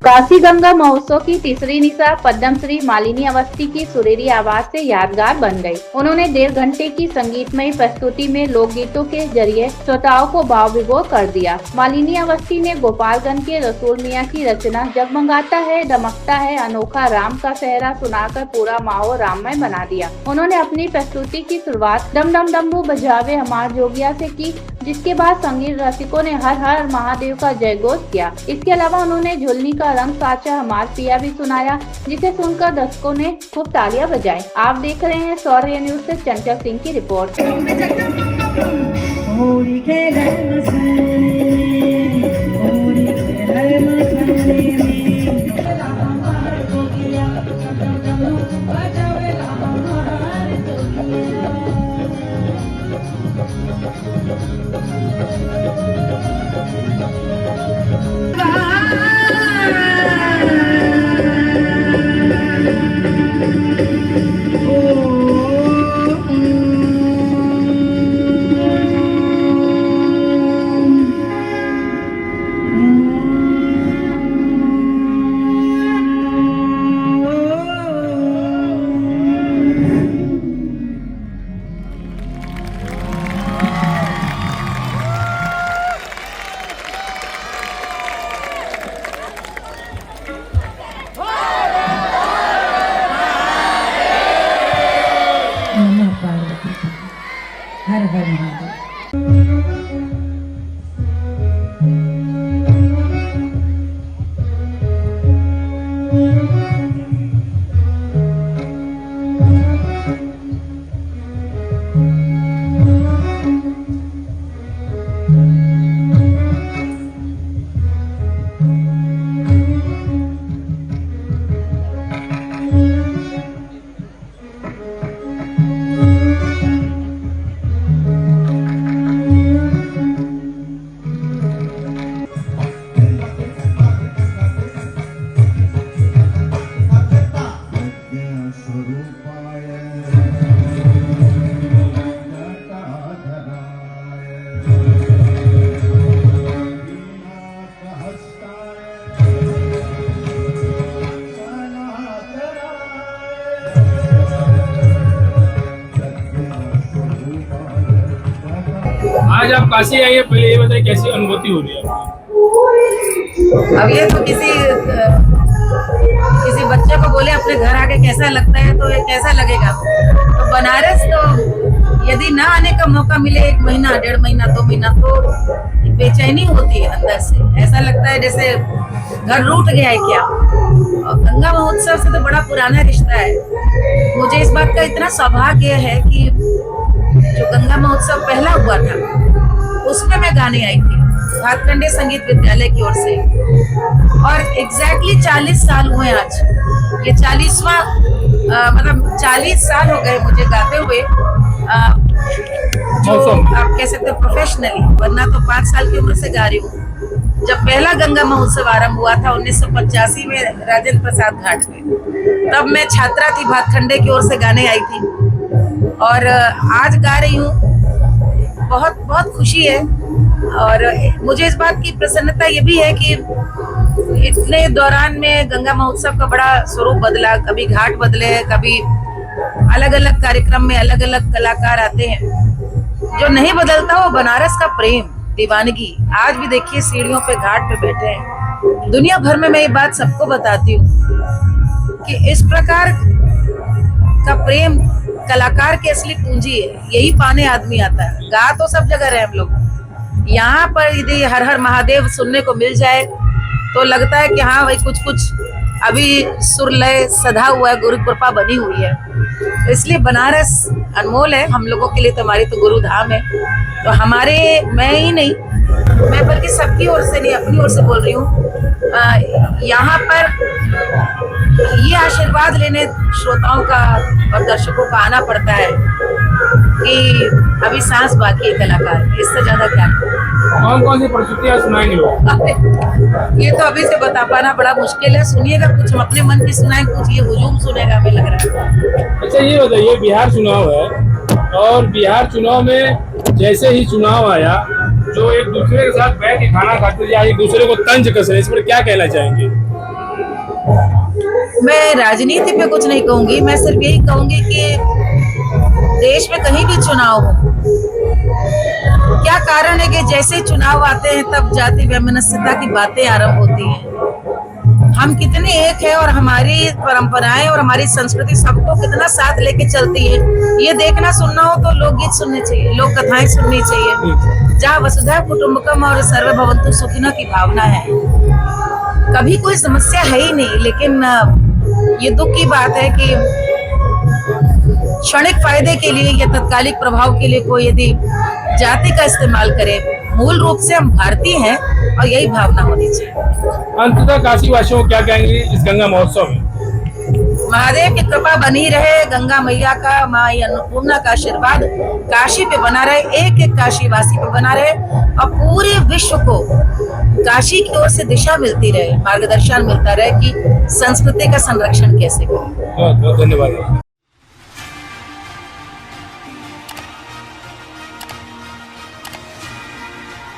काशी गंगा महोत्सव की तीसरी निशा पद्मश्री मालिनी अवस्थी की सुरीली आवाज से यादगार बन गई। उन्होंने 1.5 घंटे की संगीतमय प्रस्तुति में लोकगीतों के जरिए श्रोताओं को भाव विभोर कर दिया। मालिनी अवस्थी ने गोपालगंज के रसूल मियां की रचना जगमगाता है दमकता है अनोखा राम का सेहरा सुनाकर पूरा माहौल राममय बना दिया। उन्होंने अपनी प्रस्तुति की शुरुआत डम डम डमरू बजावे हमार जोगिया से की, जिसके बाद संगीत रसिकों ने हर हर महादेव का जयघोष किया। इसके अलावा उन्होंने झुलनी का रंग साचा हमार पिया भी सुनाया, जिसे सुनकर दर्शकों ने खूब तालियां बजाई। आप देख रहे हैं शौर्य न्यूज से चंचल सिंह की रिपोर्ट। हर हर महादेव। आज आप काशी आई है, पहले ये बताइए कैसी अनुभूति हो रही है आपकी? अब ये तो किसी बच्चे को बोले अपने घर आके कैसा लगता है तो ये कैसा लगेगा। तो बनारस तो यदि ना आने का मौका मिले 1 महीना 1.5 महीना 2 महीना तो बेचैनी होती है अंदर से। ऐसा लगता है जैसे घर रूठ गया है क्या। और गंगा महोत्सव से तो बड़ा पुराना रिश्ता है। मुझे इस बात का इतना सौभाग्य है कि जो गंगा महोत्सव पहला हुआ था उसमें मैं गाने आई थी भातखंडे संगीत विद्यालय की ओर से, और एग्जैक्टली 40 साल हुए आज। ये 40वां मतलब 40 साल हो गए मुझे गाते हुए, जो आप कह सकते हो प्रोफेशनली, वरना तो 5 साल की उम्र से गा रही हूँ। जब पहला गंगा महोत्सव आरंभ हुआ था 1985 में राजेंद्र प्रसाद घाट में, तब मैं छात्रा थी, भातखंडे की ओर से गाने आई थी और आज गा रही हूँ। बहुत बहुत खुशी है और मुझे इस बात की प्रसन्नता ये भी है कि इतने दौरान में गंगा महोत्सव का बड़ा स्वरूप बदला। कभी घाट बदले, कभी अलग अलग कार्यक्रम में अलग अलग कलाकार आते हैं। जो नहीं बदलता वो बनारस का प्रेम, दीवानगी। आज भी देखिए सीढ़ियों पे घाट पे बैठे हैं। दुनिया भर में मैं ये बात सबको बताती हूँ कि इस प्रकार का प्रेम कलाकार की असली पूंजी है। यही पाने आदमी आता है। गा तो सब जगह रहे हम लोग, यहाँ पर यदि हर हर महादेव सुनने को मिल जाए तो लगता है कि हाँ भाई कुछ कुछ अभी सुर लय सधा हुआ है, गुरु कृपा बनी हुई है। तो इसलिए बनारस अनमोल है हम लोगों के लिए। तो हमारी तो गुरु धाम है। तो हमारे, मैं ही नहीं, मैं बल्कि सबकी ओर से नहीं अपनी ओर से बोल रही हूँ, यहाँ पर ये आशीर्वाद लेने श्रोताओं का और दर्शकों का आना पड़ता है कि अभी सांस बाकी है कलाकार, इससे ज्यादा क्या। कौन कौन सी प्रस्तुतियाँ सुनाएंगे लोग? ये तो अभी से बता पाना बड़ा मुश्किल है। सुनिएगा कुछ, हम अपने मन की सुनाएं, कुछ ये हुजूम सुनेगा हमें लग रहा है। अच्छा ये बताइए, बिहार चुनाव है और बिहार चुनाव में जैसे ही चुनाव आया, जो एक दूसरे के साथ बैठ के खाना खाते या एक दूसरे को तंज कस रहे, इस पर क्या कहना चाहेंगे? मैं राजनीति पे कुछ नहीं कहूंगी, मैं सिर्फ यही कहूंगी कि देश में कहीं भी चुनाव हो, क्या कारण है कि जैसे ही चुनाव आते हैं तब जाति वैमनस्यता की बातें आरंभ होती हैं। हम कितने एक है और हमारी परंपराएं और हमारी संस्कृति सबको कितना साथ लेके चलती है, ये देखना सुनना हो तो लोकगीत सुनने चाहिए, लोक कथाएं सुननी चाहिए, जहाँ वसुधैव कुटुंबकम और सर्वभवन्तु सुखिनः की भावना है। कभी कोई समस्या है ही नहीं, लेकिन ये दुख की बात है कि क्षणिक फायदे के लिए या तत्कालिक प्रभाव के लिए कोई यदि जाति का इस्तेमाल करे, मूल रूप से हम भारतीय हैं और यही भावना होनी चाहिए। अंततः काशी वासियों को क्या कहेंगे इस गंगा महोत्सव में? महादेव की कृपा बनी रहे, गंगा मैया का, माँ अन्नपूर्णा का आशीर्वाद काशी पे बना रहे, एक एक काशी वासी पे बना रहे और पूरे विश्व को काशी की ओर से दिशा मिलती रहे, मार्गदर्शन मिलता रहे कि संस्कृति का संरक्षण कैसे करें। बहुत बहुत धन्यवाद।